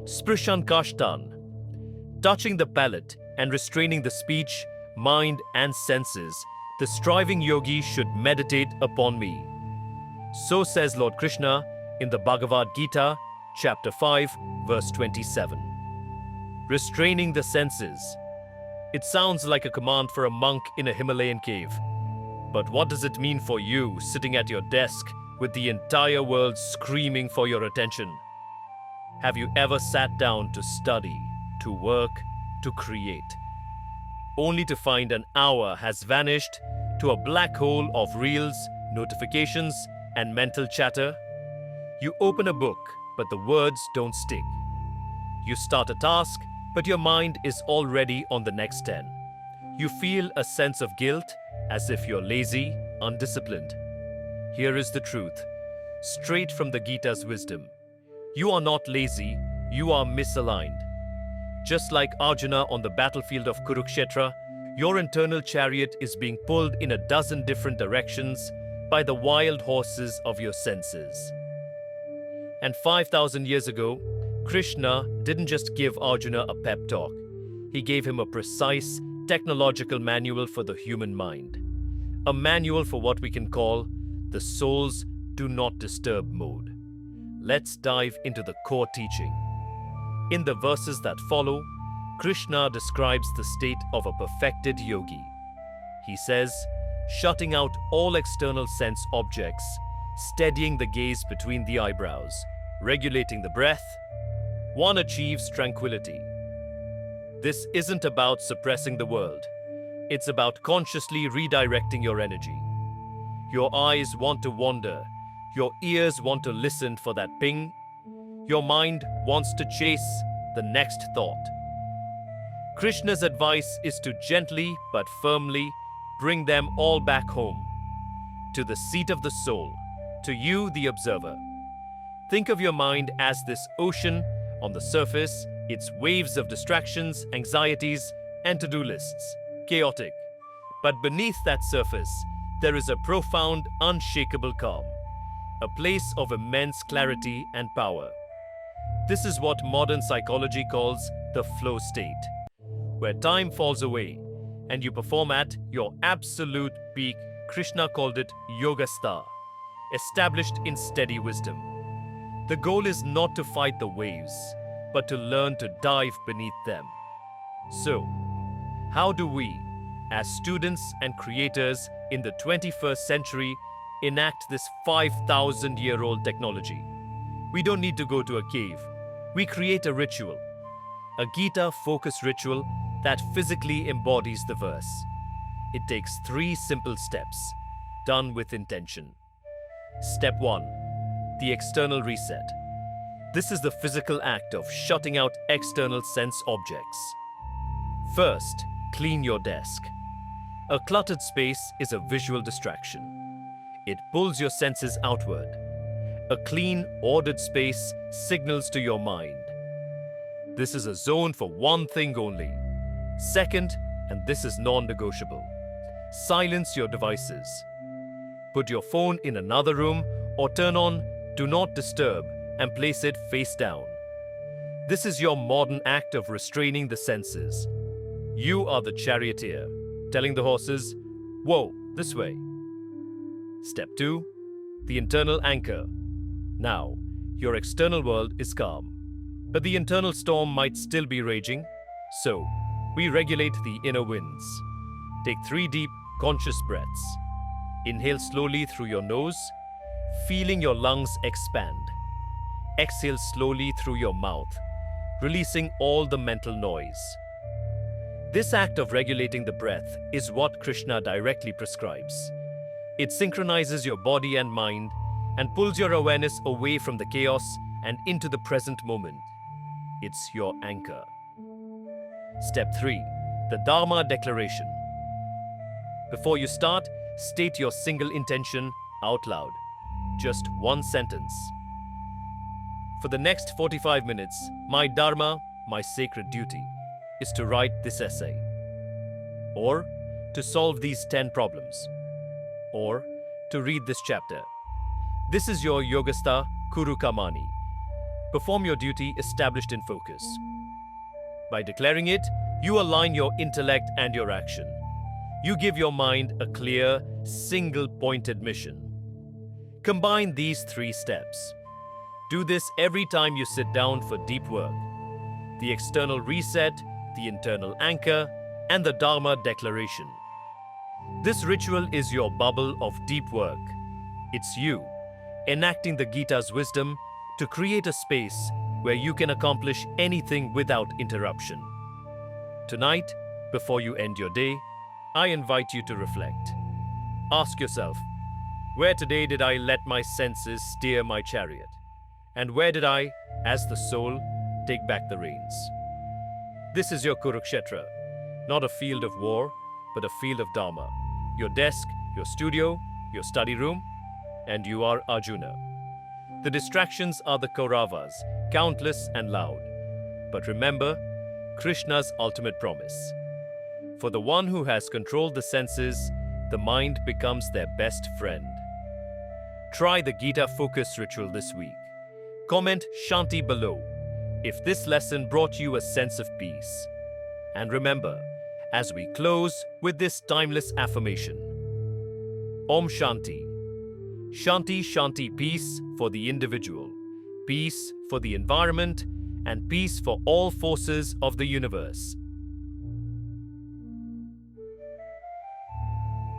Sprishan Kashtan, touching the palate and restraining the speech, mind and senses, the striving yogi should meditate upon me. So says Lord Krishna in the Bhagavad Gita, chapter 5, verse 27. Restraining the senses. It sounds like a command for a monk in a Himalayan cave. But what does it mean for you sitting at your desk with the entire world screaming for your attention? Have you ever sat down to study, to work, to create, only to find an hour has vanished to a black hole of reels, notifications, and mental chatter? You open a book, but the words don't stick. You start a task, but your mind is already on the next 10. You feel a sense of guilt, as if you're lazy, undisciplined. Here is the truth, straight from the Gita's wisdom. You are not lazy, you are misaligned. Just like Arjuna on the battlefield of Kurukshetra, your internal chariot is being pulled in a dozen different directions by the wild horses of your senses. And 5,000 years ago, Krishna didn't just give Arjuna a pep talk. He gave him a precise, technological manual for the human mind. A manual for what we can call the soul's do not disturb mode. Let's dive into the core teaching. In the verses that follow, Krishna describes the state of a perfected yogi. He says, shutting out all external sense objects, steadying the gaze between the eyebrows, regulating the breath, one achieves tranquility. This isn't about suppressing the world. It's about consciously redirecting your energy. Your eyes want to wander. Your ears want to listen for that ping. Your mind wants to chase the next thought. Krishna's advice is to gently but firmly bring them all back home, to the seat of the soul, to you, the observer. Think of your mind as this ocean. On the surface, it's waves of distractions, anxieties, and to-do lists, chaotic. But beneath that surface, there is a profound, unshakable calm, a place of immense clarity and power. This is what modern psychology calls the flow state, where time falls away and you perform at your absolute peak. Krishna called it yogastha, established in steady wisdom. The goal is not to fight the waves, but to learn to dive beneath them. So, how do we, as students and creators in the 21st century, enact this 5,000-year-old technology? We don't need to go to a cave. We create a ritual, a Gita-focused ritual that physically embodies the verse. It takes 3 simple steps, done with intention. Step 1. The external reset. This is the physical act of shutting out external sense objects. First, clean your desk. A cluttered space is a visual distraction. It pulls your senses outward. A clean, ordered space signals to your mind. This is a zone for one thing only. Second, and this is non-negotiable, silence your devices. Put your phone in another room or turn on Do Not Disturb and place it face down. This is your modern act of restraining the senses. You are the charioteer, telling the horses, whoa, this way. Step 2. The internal anchor. Now, your external world is calm, but the internal storm might still be raging. So, we regulate the inner winds. Take 3 deep, conscious breaths. Inhale slowly through your nose, feeling your lungs expand. Exhale slowly through your mouth, releasing all the mental noise. This act of regulating the breath is what Krishna directly prescribes. It synchronizes your body and mind and pulls your awareness away from the chaos and into the present moment. It's your anchor. Step 3. The Dharma Declaration. Before you start, state your single intention out loud. Just one sentence. For the next 45 minutes, my dharma, my sacred duty, is to write this essay, or to solve these 10 problems, or to read this chapter. This is your yogastha kuru kamani. Perform your duty established in focus. By declaring it, you align your intellect and your action. You give your mind a clear, single-pointed mission. Combine these 3 steps. Do this every time you sit down for deep work. The external reset, the internal anchor, and the Dharma declaration. This ritual is your bubble of deep work. It's you, enacting the Gita's wisdom to create a space where you can accomplish anything without interruption. Tonight, before you end your day, I invite you to reflect. Ask yourself, where today did I let my senses steer my chariot? And where did I, as the soul, take back the reins? This is your Kurukshetra, not a field of war, but a field of Dharma. Your desk, your studio, your study room, and you are Arjuna. The distractions are the Kauravas, countless and loud. But remember Krishna's ultimate promise. For the one who has controlled the senses, the mind becomes their best friend. Try the Gita focus ritual this week. Comment Shanti below if this lesson brought you a sense of peace. And remember, as we close with this timeless affirmation, Om Shanti. Shanti, Shanti, peace for the individual, peace for the environment, and peace for all forces of the universe.